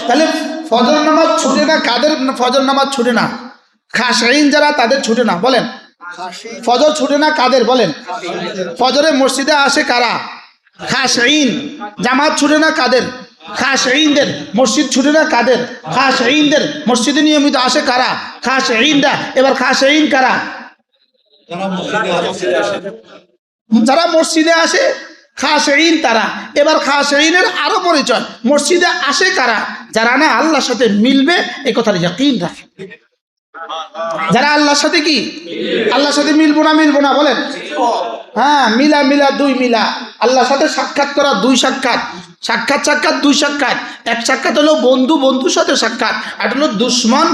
তাহলে ফজর নামাজ ছুটে না কাদের? ফজর নামাজ ছুটে না? খাশঈন যারা তাদের ছুটে না। বলেন ফজর ছুটে না কাদের? বলেন ফজরে মসজিদে আসে কারা? খাশঈন। জামাত ছুটে না কাদের? খাশঈনদের। মসজিদ ছুটে না কাদের? খাশঈনদের। মসজিদে নিয়মিত আসে কারা? খাশঈনরা। এবার খাশঈন কারা? যারা মসজিদে আসে খাশঈন তারা। এবার খাশঈনের আরো পরিচয়, মসজিদে আসে কারা? যারা না আল্লাহর সাথে মিলবে এই কথার ইয়াকিন রাখে। যারা আল্লাহর সাথে কি? আল্লাহর সাথে মিলবো না বলেন? হ্যাঁ, মিলা দুই মিলা। আল্লাহর সাথে সাক্ষাৎ করা দুই সাক্ষাৎ, সাক্ষাৎ দুই সাক্ষাৎ। এক সাক্ষাৎ হলো বন্ধুর সাথে সাক্ষাৎ, আর হলো দুশ্মন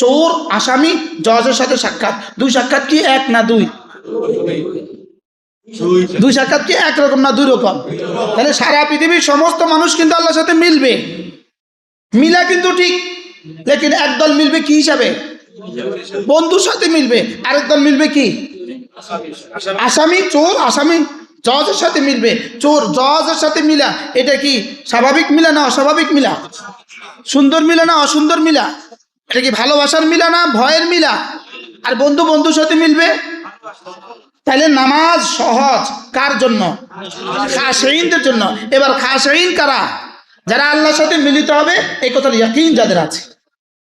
চোর আসামি জজের সাথে সাক্ষাৎ। দুই সাক্ষাৎ কি এক না দুই? দুই সাক্ষাৎ কি একরকম না দুই রকম? তাহলে সারা পৃথিবীর সমস্ত মানুষ কিন্তু আল্লাহর সাথে মিলবে, মিলা কিন্তু ঠিক। লেকিন একদল মিলবে কি হিসাবে? বন্ধুর সাথে মিলবে। আরেক দল মিলবে কি? আসামি চোর আসামি জজের সাথে মিলবে। চোর জজের সাথে মিলা, এটা কি স্বাভাবিক মিলা না অস্বাভাবিক মিলা? সুন্দর মিলা না অসুন্দর মিলা? এটা কি ভালোবাসার মিলা না ভয়ের মিলা? আর বন্ধুর সাথে মিলবে। তাহলে নামাজ সহজ কার জন্য? খাশঈনদের জন্য। এবার খাশঈন কারা? যারা আল্লাহর সাথে মিলিত হবে এই কথার ইয়াকিন যাদের আছে।